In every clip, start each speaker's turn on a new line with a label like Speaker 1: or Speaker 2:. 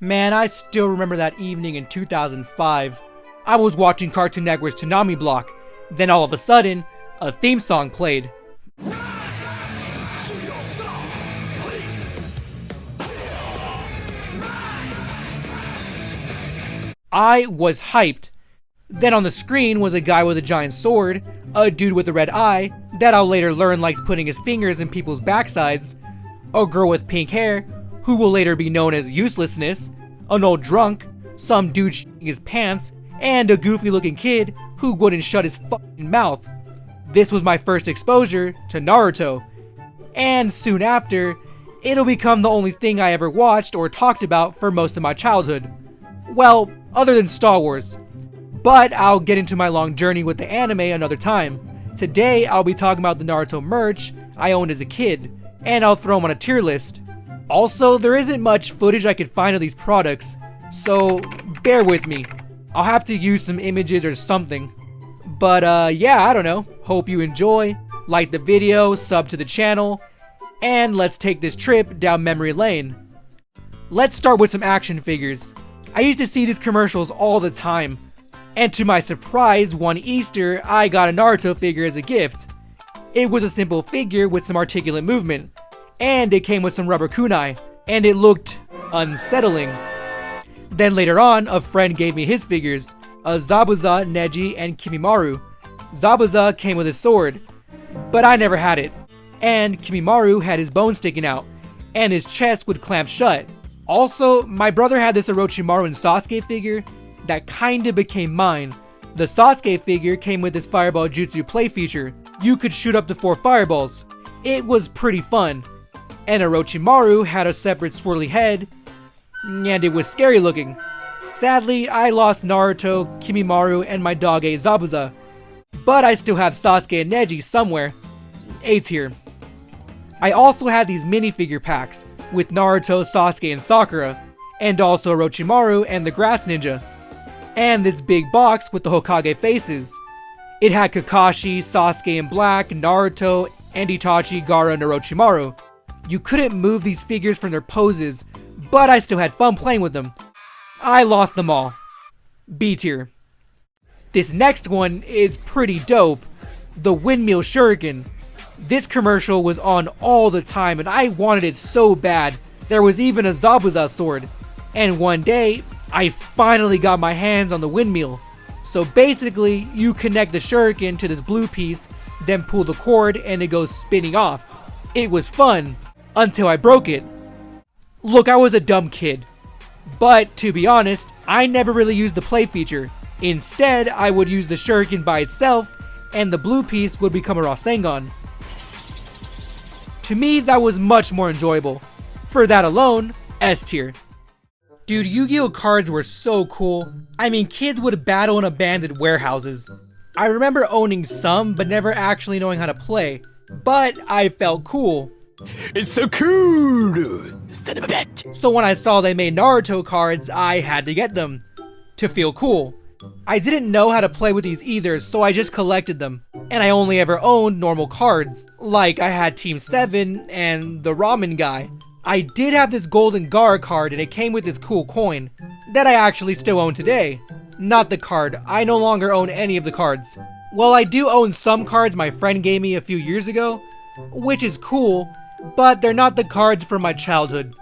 Speaker 1: Man, I still remember that evening in 2005. I was watching Cartoon Network's Toonami block. Then all of a sudden, a theme song played. I was hyped. Then on the screen was a guy with a giant sword, a dude with a red eye that I'll later learn likes putting his fingers in people's backsides, a girl with pink hair who will later be known as Uselessness, an old drunk, some dude shitting his pants, and a goofy looking kid who wouldn't shut his fucking mouth. This was my first exposure to Naruto, and soon after, it'll become the only thing I ever watched or talked about for most of my childhood. Well, other than Star Wars. But I'll get into my long journey with the anime another time. Today, I'll be talking about the Naruto merch I owned as a kid, and I'll throw them on a tier list. Also, there isn't much footage I could find of these products, so bear with me. I'll have to use some images or something. But yeah, I don't know. Hope you enjoy, like the video, sub to the channel, and let's take this trip down memory lane. Let's start with some action figures. I used to see these commercials all the time, and to my surprise, one Easter, I got a Naruto figure as a gift. It was a simple figure with some articulate movement, and it came with some rubber kunai, and it looked unsettling. Then later on, a friend gave me his figures, a Zabuza, Neji, and Kimimaru. Zabuza came with a sword, but I never had it, and Kimimaru had his bone sticking out, and his chest would clamp shut. Also, my brother had this Orochimaru and Sasuke figure that kinda became mine. The Sasuke figure came with this fireball jutsu play feature. You could shoot up to 4 fireballs. It was pretty fun. And Orochimaru had a separate swirly head, and it was scary looking. Sadly, I lost Naruto, Kimimaru, and my dog A Zabuza. But I still have Sasuke and Neji somewhere. A tier. I also had these minifigure packs with Naruto, Sasuke, and Sakura, and also Orochimaru and the Grass Ninja. And this big box with the Hokage faces. It had Kakashi, Sasuke in black, Naruto, and Itachi, Gaara, and Orochimaru. You couldn't move these figures from their poses, but I still had fun playing with them. I lost them all. B tier. This next one is pretty dope. The Windmill Shuriken. This commercial was on all the time and I wanted it so bad. There was even a Zabuza sword. And one day, I finally got my hands on the windmill. So basically, you connect the shuriken to this blue piece, then pull the cord and it goes spinning off. It was fun, until I broke it. Look, I was a dumb kid. But to be honest, I never really used the play feature. Instead, I would use the shuriken by itself, and the blue piece would become a Rasengan. To me, that was much more enjoyable. For that alone, S tier. Dude, Yu-Gi-Oh cards were so cool. I mean, kids would battle in abandoned warehouses. I remember owning some, but never actually knowing how to play. But I felt cool.
Speaker 2: It's so cool, son of a bitch.
Speaker 1: So when I saw they made Naruto cards, I had to get them. To feel cool. I didn't know how to play with these either, so I just collected them. And I only ever owned normal cards. Like I had Team 7 and the Ramen guy. I did have this golden Gaara card and it came with this cool coin that I actually still own today. Not the card, I no longer own any of the cards. Well, I do own some cards my friend gave me a few years ago, which is cool, but they're not the cards from my childhood.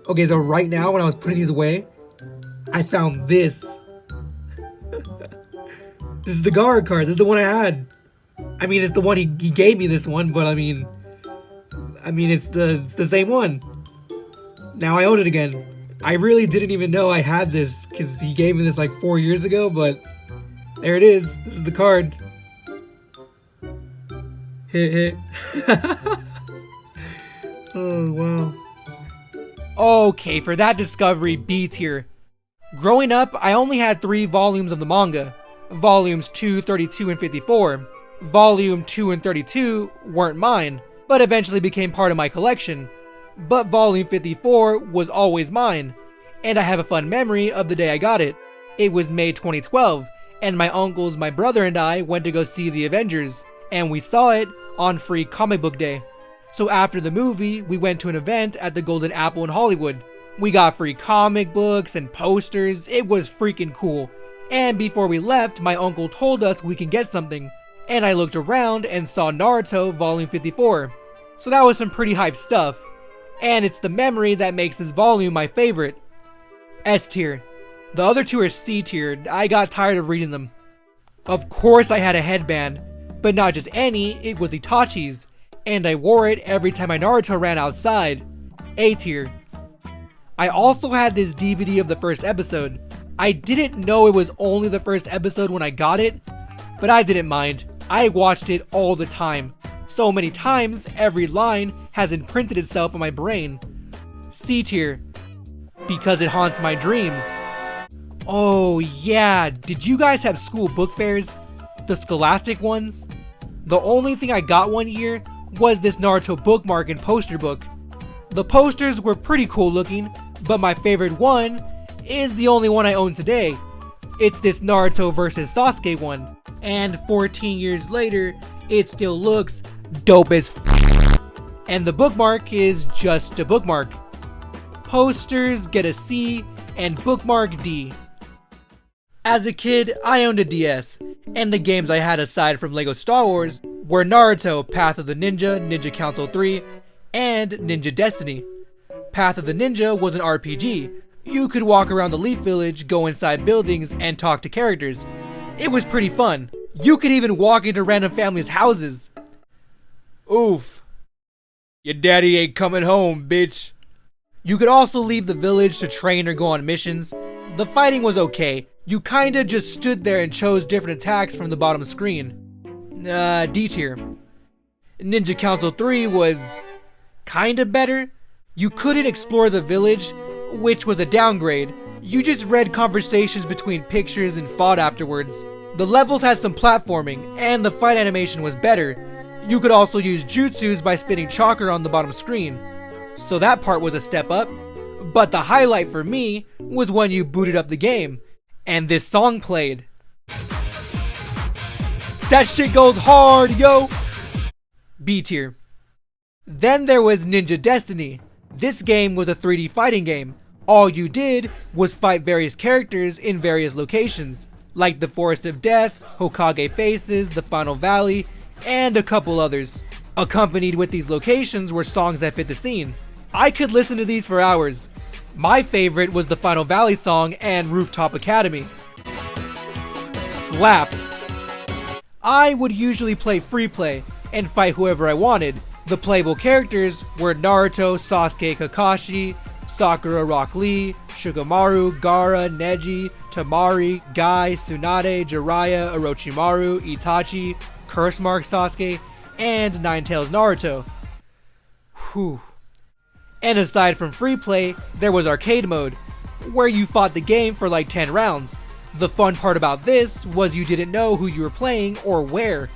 Speaker 1: Okay, so right now when I was putting these away, I found this. This is the Gaara card, this is the one I had. I mean, it's the one he gave me this one, but I mean it's the same one. Now I own it again. I really didn't even know I had this because he gave me this like 4 years ago, but there it is. This is the card. Hit hit. Oh wow. Okay, for that discovery, B tier. Growing up, I only had 3 volumes of the manga. Volumes 2, 32, and 54. Volume 2 and 32 weren't mine, but eventually became part of my collection. But volume 54 was always mine, and I have a fun memory of the day I got it. It was May 2012, and my uncles, my brother, and I went to go see the Avengers, and we saw it on free comic book day. So after the movie, we went to an event at the Golden Apple in Hollywood. We got free comic books and posters. It was freaking cool. And before we left, my uncle told us we can get something. And I looked around and saw Naruto Volume 54. So that was some pretty hype stuff. And it's the memory that makes this volume my favorite. S tier. The other two are C tier. I got tired of reading them. Of course I had a headband. But not just any, it was Itachi's. And I wore it every time my Naruto ran outside. A tier. I also had this DVD of the first episode. I didn't know it was only the first episode when I got it, but I didn't mind. I watched it all the time. So many times, every line has imprinted itself on my brain. C tier. Because it haunts my dreams. Oh yeah, did you guys have school book fairs? The scholastic ones? The only thing I got one year was this Naruto bookmark and poster book. The posters were pretty cool looking, but my favorite one is the only one I own today. It's this Naruto vs Sasuke one, and 14 years later, it still looks dope as and the bookmark is just a bookmark. Posters get a C and bookmark D. As a kid, I owned a DS, and the games I had aside from LEGO Star Wars were Naruto Path of the Ninja, Ninja Council 3, and Ninja Destiny. Path of the Ninja was an RPG. You could walk around the Leaf Village, go inside buildings, and talk to characters. It was pretty fun. You could even walk into random families' houses. Oof. Your daddy ain't coming home, bitch. You could also leave the village to train or go on missions. The fighting was okay. You kinda just stood there and chose different attacks from the bottom screen. D tier. Ninja Council 3 was kinda better. You couldn't explore the village, which was a downgrade. You just read conversations between pictures and fought afterwards. The levels had some platforming, and the fight animation was better. You could also use jutsus by spinning chakra on the bottom screen. So that part was a step up. But the highlight for me was when you booted up the game, and this song played. That shit goes hard, yo! B tier. Then there was Ninja Destiny. This game was a 3D fighting game. All you did was fight various characters in various locations, like the Forest of Death, Hokage Faces, the Final Valley, and a couple others. Accompanied with these locations were songs that fit the scene. I could listen to these for hours. My favorite was the Final Valley song and Rooftop Academy. Slaps. I would usually play free play and fight whoever I wanted. The playable characters were Naruto, Sasuke, Kakashi, Sakura, Rock Lee, Shikamaru, Gaara, Neji, Tamari, Guy, Tsunade, Jiraiya, Orochimaru, Itachi, Curse Mark Sasuke, and Ninetales Naruto. Whew. And aside from free play, there was arcade mode, where you fought the game for like 10 rounds. The fun part about this was you didn't know who you were playing or where,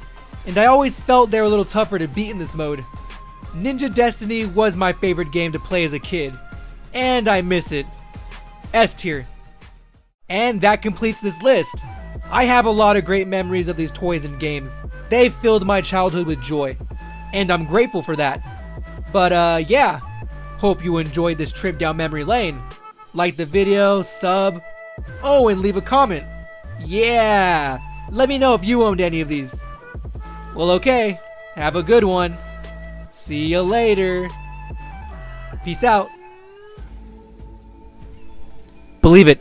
Speaker 1: and I always felt they were a little tougher to beat in this mode. Ninja Destiny was my favorite game to play as a kid, and I miss it. S tier. And that completes this list. I have a lot of great memories of these toys and games. They filled my childhood with joy, and I'm grateful for that. But yeah, hope you enjoyed this trip down memory lane. Like the video, sub, oh, and leave a comment. Yeah, let me know if you owned any of these. Well, okay, have a good one. See you later. Peace out. Believe it.